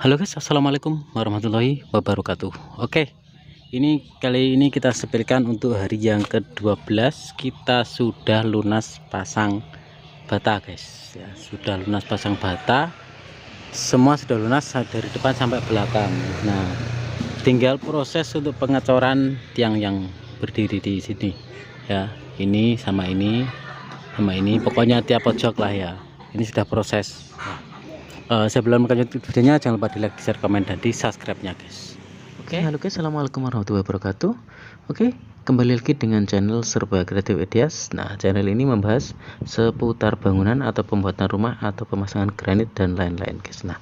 Halo guys, assalamualaikum warahmatullahi wabarakatuh. Oke, kali ini kita sepilkan untuk hari yang ke-12. Kita sudah lunas pasang bata guys ya, sudah lunas pasang bata, semua sudah lunas dari depan sampai belakang. Nah, tinggal proses untuk pengecoran tiang yang berdiri di sini ya. Ini sama ini sama ini, pokoknya tiap pojok lah ya. Ini sudah proses. Sebelum lanjut videonya, jangan lupa di like, di share, komen, dan di subscribe nya guys. Oke, halo guys, assalamualaikum warahmatullahi wabarakatuh. Oke, kembali lagi dengan channel Serba Kreatif Ideas. Nah, channel ini membahas seputar bangunan atau pembuatan rumah atau pemasangan granit dan lain-lain guys. Nah,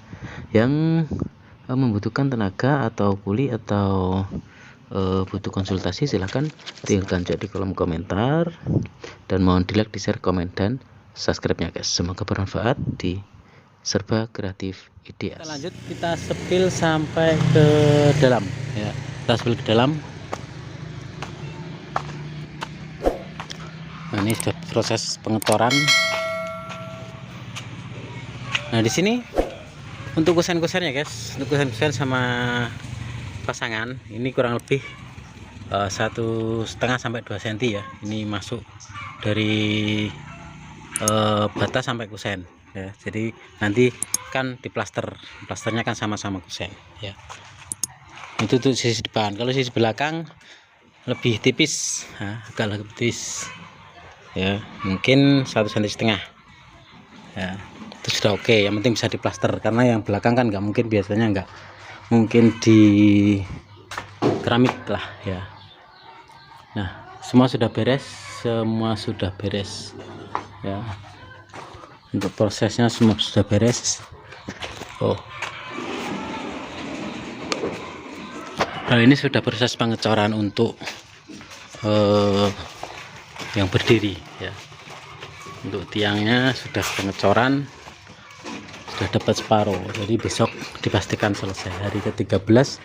yang membutuhkan tenaga atau kuli atau butuh konsultasi, silahkan tinggalkan di kolom komentar, dan mohon di like, di share, komen, dan subscribe nya guys. Semoga bermanfaat di Serba Kreatif Ideas. Kita lanjut, kita sepil sampai ke dalam ya. Kita sepil ke dalam. Nah, ini sudah proses pengecoran. Nah, di sini untuk kusen-kusennya guys, untuk kusen-kusen sama pasangan ini kurang lebih 1,5 sampai 2 cm ya. Ini masuk dari bata sampai kusen ya. Jadi nanti kan di plasternya kan sama-sama kusen ya. Itu tuh sisi depan. Kalau sisi belakang lebih tipis, agak lebih tipis ya, mungkin 1,5 cm ya. Itu sudah oke. Yang penting bisa diplaster, karena yang belakang kan nggak mungkin, biasanya nggak mungkin di keramik lah ya. Nah, semua sudah beres ya. Untuk prosesnya semua sudah beres. Nah, ini sudah proses pengecoran untuk yang berdiri ya. Untuk tiangnya sudah pengecoran, sudah dapat separuh. Jadi besok dipastikan selesai. Hari ke-13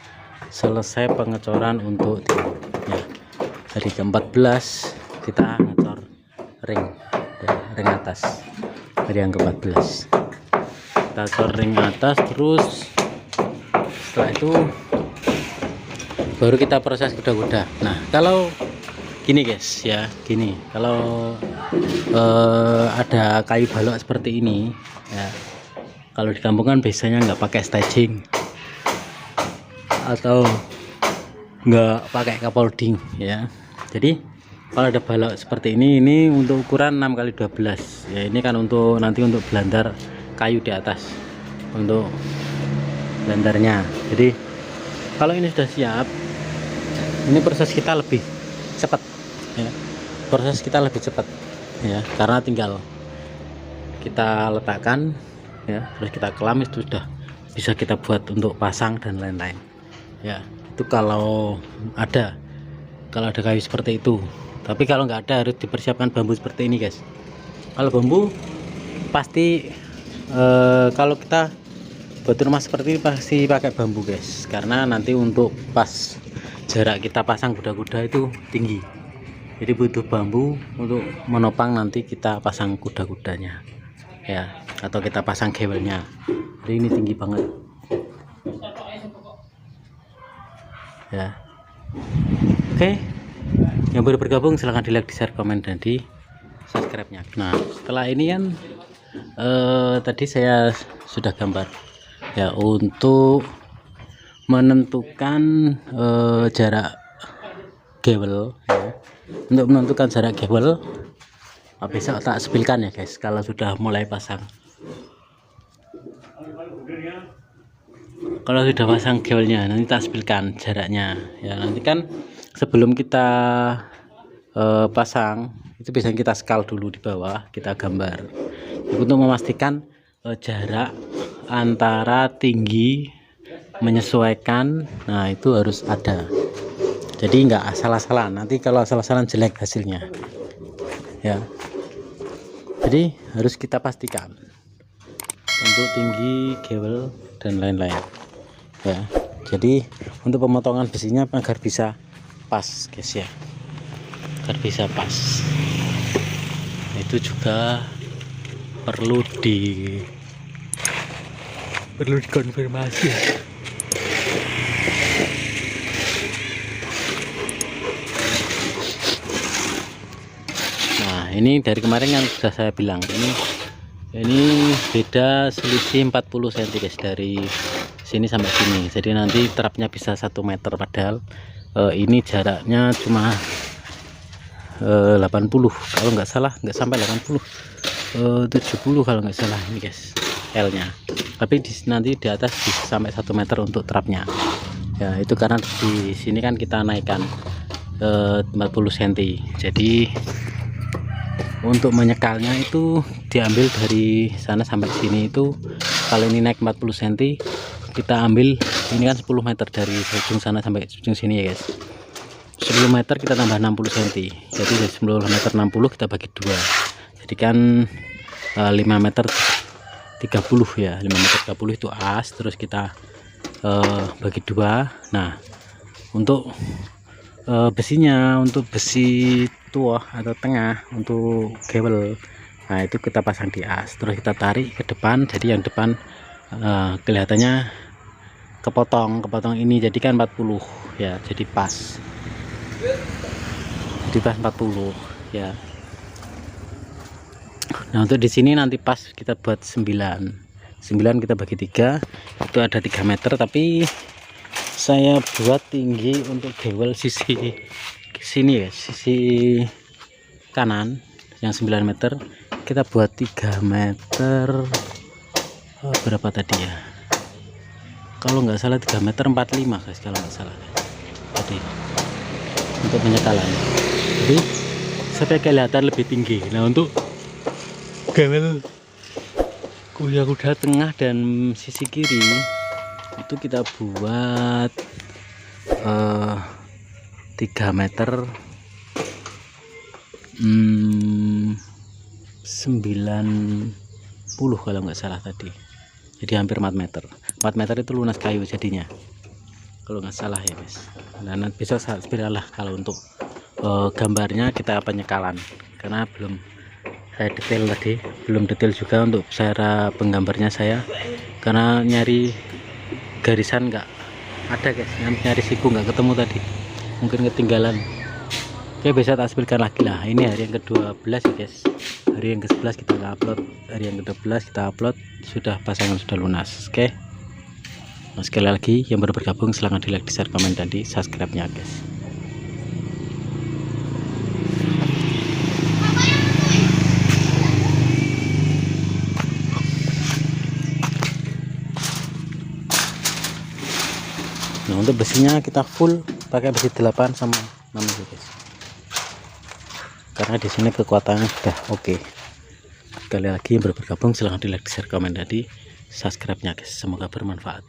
selesai pengecoran untuk tiang ya. Hari ke-14 kita ngecor ring ya, ring atas. Hari yang ke-14 kita cor ring atas, terus setelah itu baru kita proses kuda-kuda. Nah, kalau gini guys ya, gini, kalau ada kayu balok seperti ini ya, kalau di kampung kan biasanya nggak pakai staging atau nggak pakai scaffolding ya. Jadi kalau ada balok seperti ini untuk ukuran 6x12 ya. Ini kan untuk nanti untuk belandar kayu di atas, untuk belandarnya. Jadi kalau ini sudah siap, ini proses kita lebih cepat ya. Proses kita lebih cepat ya, karena tinggal kita letakkan ya, terus kita kelam, itu sudah bisa kita buat untuk pasang dan lain-lain ya. Itu kalau ada kayu seperti itu. Tapi kalau nggak ada, harus dipersiapkan bambu seperti ini guys. Kalau bambu pasti kalau kita buat rumah seperti ini pasti pakai bambu guys, karena nanti untuk pas jarak kita pasang kuda-kuda itu tinggi. Jadi butuh bambu untuk menopang nanti kita pasang kuda-kudanya ya, atau kita pasang gewelnya. Jadi ini tinggi banget ya. Oke, yang baru bergabung silahkan di like, di share, komen, dan di subscribe nya. Nah, setelah ini kan tadi saya sudah gambar ya, untuk menentukan jarak gewel ya. Untuk menentukan jarak gewel besok tak sepilkan ya guys, kalau sudah mulai pasang. Kalau sudah pasang gewelnya nanti tak sepilkan jaraknya ya. Nanti kan sebelum kita pasang itu biasanya kita skal dulu di bawah, kita gambar untuk memastikan jarak antara tinggi menyesuaikan. Nah, itu harus ada, jadi nggak asal-asalan. Nanti kalau asal-asalan jelek hasilnya ya. Jadi harus kita pastikan untuk tinggi gewel dan lain-lain ya. Jadi untuk pemotongan besinya agar bisa pas guys ya, agar bisa pas, itu juga perlu perlu dikonfirmasi. Nah ini dari kemarin yang sudah saya bilang, ini beda selisih 40 cm guys, dari sini sampai sini. Jadi nanti trapnya bisa 1 meter, padahal ini jaraknya cuma 80 kalau nggak salah, nggak sampai 80, 70 kalau nggak salah ini guys L nya. Tapi nanti di atas bisa sampai 1 meter untuk trapnya ya. Itu karena di sini kan kita naikkan 40 cm, jadi untuk menyekalnya itu diambil dari sana sampai sini. Itu kalau ini naik 40 cm, kita ambil ini kan 10 meter dari ujung sana sampai ujung sini ya guys. 10 meter kita tambah 60 cm, jadi dari 10 meter 60 kita bagi 2, jadi kan 5 meter 30 ya. 5 meter 30 itu as, terus kita bagi 2. Nah untuk besinya, untuk besi tua atau tengah untuk gewel, nah itu kita pasang di as, terus kita tarik ke depan. Jadi yang depan kelihatannya kepotong ini, jadi kan 40 ya, jadi pas 40 ya. Nah untuk di sini nanti pas kita buat 9 kita bagi 3, itu ada 3 meter. Tapi saya buat tinggi untuk gewel sisi sini ya, sisi kanan yang 9 meter, kita buat 3 meter berapa tadi ya, kalau nggak salah 3 meter 45 guys, kalau nggak salah tadi untuk penyekalan. Jadi supaya kelihatan lebih tinggi. Nah untuk gewel kuda tengah dan sisi kiri itu kita buat 3 meter 90 kalau nggak salah tadi, jadi hampir 4 meter. 4 meter itu lunas kayu jadinya kalau nggak salah ya guys. Nah nanti besok lah kalau untuk gambarnya kita penyekalan, karena belum saya detail tadi, belum detail juga untuk cara penggambarnya saya, karena nyari garisan nggak ada guys, nyari siku nggak ketemu tadi, mungkin ketinggalan. Oke, bisa tak tampilkan lagi lah. Ini hari yang ke-12 ya guys, hari yang ke-11 kita upload, hari yang ke-12 kita upload, sudah pasangan sudah lunas. Oke, nah, sekali lagi yang baru bergabung silahkan di like, di share, komen, dan di subscribe nya guys. Nah untuk besinya kita full pakai besi 8 sama 6 guys, karena di sini kekuatannya sudah oke. Sekali lagi yang baru bergabung silahkan di like, di share, komen, dan di subscribe nya guys. Semoga bermanfaat.